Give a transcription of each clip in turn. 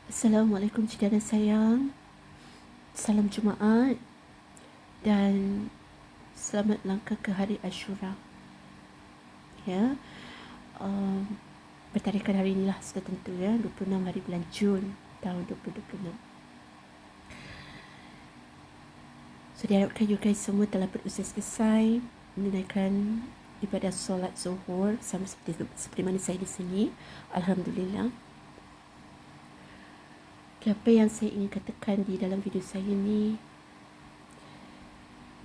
Assalamualaikum saudara sayang. Salam Jumaat dan selamat langkah ke hari Ashura. Ya. Bertarikan hari inilah sudah tentu ya, 26 hari bulan Jun tahun 2026. So diharapkan you guys semua telah berusaha selesai menunaikan ibadah solat zuhur sama seperti mana saya di sini. Alhamdulillah. Apa yang saya ingin katakan di dalam video saya ni,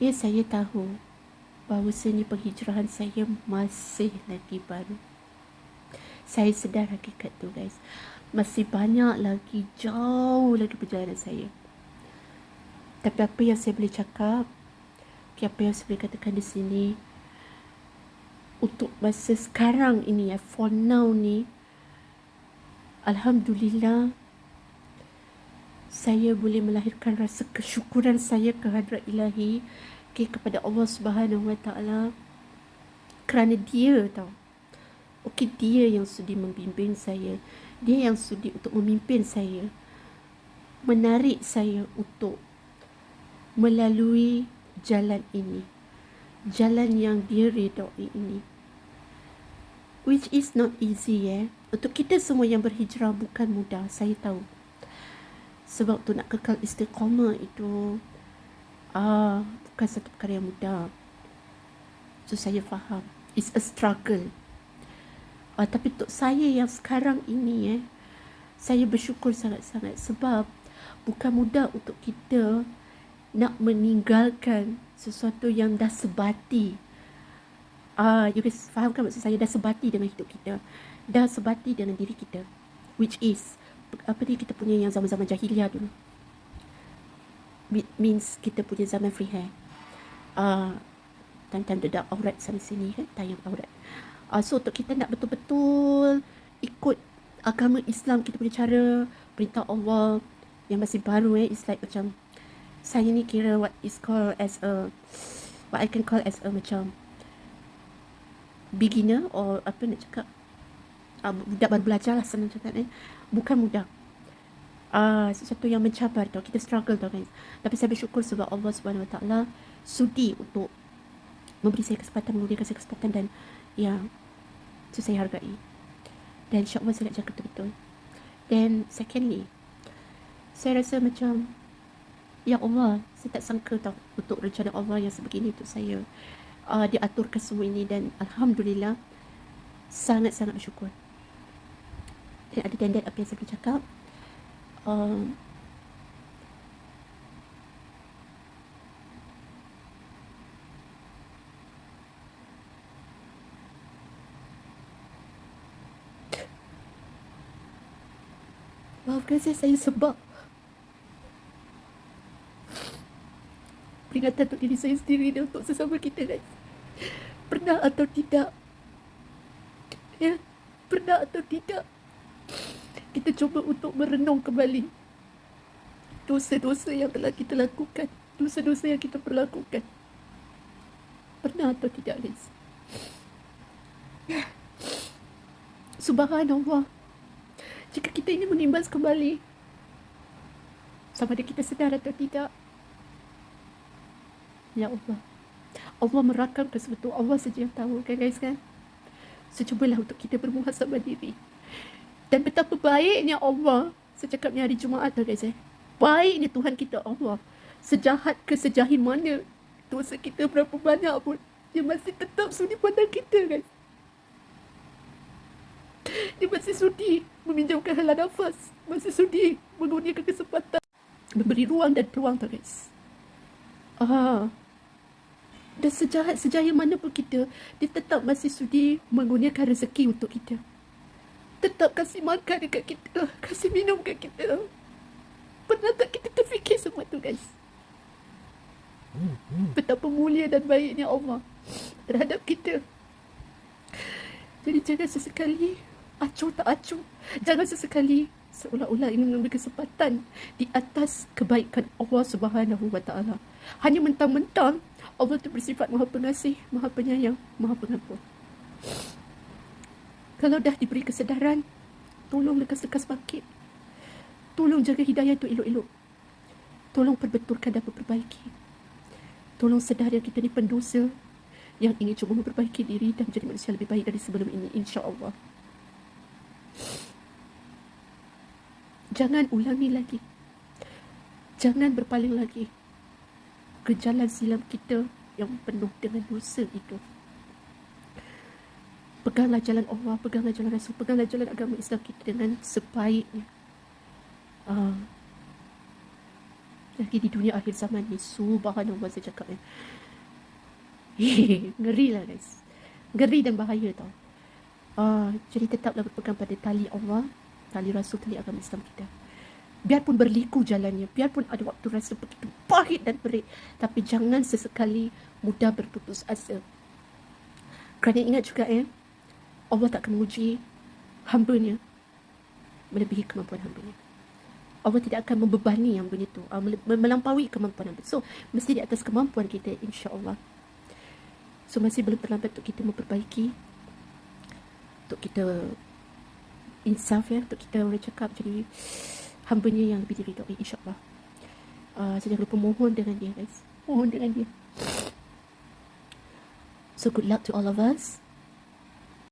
ya saya tahu bahawa penghijrahan saya masih lagi baru. Saya sedar hakikat tu guys. Masih banyak lagi, jauh lagi perjalanan saya. Tapi apa yang saya boleh cakap, apa yang saya boleh katakan di sini, untuk masa sekarang ini ya, for now ni, Alhamdulillah, saya boleh melahirkan rasa kesyukuran saya kehadrat ilahi, kepada Allah Subhanahu Wa Taala, kerana dia tahu. Okey, dia yang sudi membimbing saya. Dia yang sudi untuk memimpin saya, menarik saya untuk melalui jalan ini, jalan yang dia redai ini, which is not easy Untuk kita semua yang berhijrah bukan mudah, saya tahu. Sebab tu nak kekal istiqamah itu bukan satu perkara yang mudah. So saya faham, it's a struggle. Tapi untuk saya yang sekarang ini saya bersyukur sangat-sangat sebab bukan mudah untuk kita nak meninggalkan sesuatu yang dah sebati. You guys faham kan maksud saya? Dah sebati dengan hidup kita, dah sebati dengan diri kita, which is kita punya yang zaman-zaman jahiliah dulu. Means kita punya zaman free hair, time-time dedak aurat sana sini kan, tayang aurat. So untuk kita nak betul-betul ikut agama Islam, kita punya cara, perintah Allah yang masih baru it's like macam saya ni kira what I can call as a macam beginner, or apa nak cakap, budak baru belajar lah senang cakap bukan mudah. Sesuatu yang mencabar tau, kita struggle tau guys. Tapi saya bersyukur sebab Allah Subhanahu Wa Taala sudi untuk memberi saya kesempatan, memberikan saya kesempatan, dan ya, itu saya hargai. Dan insyaAllah saya nak jaga betul-betul. Dan secondly, saya rasa macam, ya Allah, saya tak sangka tau untuk rencana Allah yang sebegini untuk saya diaturkan semua ini. Dan Alhamdulillah, sangat-sangat bersyukur. Dan ada dan apa yang saya boleh cakap, maafkan saya sebab peringatan untuk diri saya sendiri dan untuk sesama kita guys. Pernah atau tidak, pernah atau tidak kita cuba untuk merenung kembali dosa-dosa yang telah kita lakukan, dosa-dosa yang kita perlakukan. Pernah atau tidak guys? Subhanallah, jika kita ini menimbas kembali, sama ada kita sedar atau tidak, ya Allah, Allah merakamkan sebetul, Allah saja yang tahu kan guys kan. So cubalah untuk kita bermuhasabah diri. Dan betapa baiknya Allah, saya cakap ni hari Jumaat tau guys baiknya Tuhan kita Allah, sejahat ke sejahim mana dosa kita berapa banyak pun, dia masih tetap sudi pandang kita guys. Dia masih sudi meminjamkan hala nafas, masih sudi menggunakan kesempatan, memberi ruang dan peluang tau guys. Dan sejahim mana pun kita, dia tetap masih sudi menggunakan rezeki untuk kita, tetap kasih makan dekat kita, kasih minum dekat kita. Pernah tak kita terfikir semua tu guys? Betapa mulia dan baiknya Allah terhadap kita. Jadi jangan sesekali acuh tak acuh, jangan sesekali seolah-olah ingin mengambil kesempatan di atas kebaikan Allah Subhanahu Wa Taala. Hanya mentang-mentang Allah itu bersifat Maha Pengasih, Maha Penyayang, Maha Pengampun. Kalau dah diberi kesedaran, tolong lekas-lekas bangkit. Tolong jaga hidayah itu elok-elok. Tolong perbetulkan dan perbaiki. Tolong sedar yang kita ni pendosa yang ingin cuba memperbaiki diri dan menjadi manusia lebih baik dari sebelum ini, insya-Allah. Jangan ulangi lagi. Jangan berpaling lagi ke jalan silam kita yang penuh dengan dosa itu. Peganglah jalan Allah, peganglah jalan Rasul, peganglah jalan agama Islam kita dengan sebaiknya. Lagi di dunia akhir zaman ni, subhanallah saya cakap ni. Ngeri lah guys. Ngeri dan bahaya tau. Jadi tetaplah berpegang pada tali Allah, tali Rasul, tali agama Islam kita. Biarpun berliku jalannya, biarpun ada waktu rasa begitu pahit dan berat, tapi jangan sesekali mudah berputus asa. Kerana ingat juga Allah tak akan menguji hamba-Nya melebihi kemampuan hamba-Nya. Allah tidak akan membebani hamba-Nya itu, melampaui kemampuan hamba. So, mesti di atas kemampuan kita, insya-Allah. So, masih belum terlambat untuk kita memperbaiki, untuk kita insaf untuk kita orang cakap jadi hamba-Nya yang lebih diridai, insya-Allah. Saya jangan lupa mohon dengan dia guys. Mohon dengan dia. So good luck to all of us.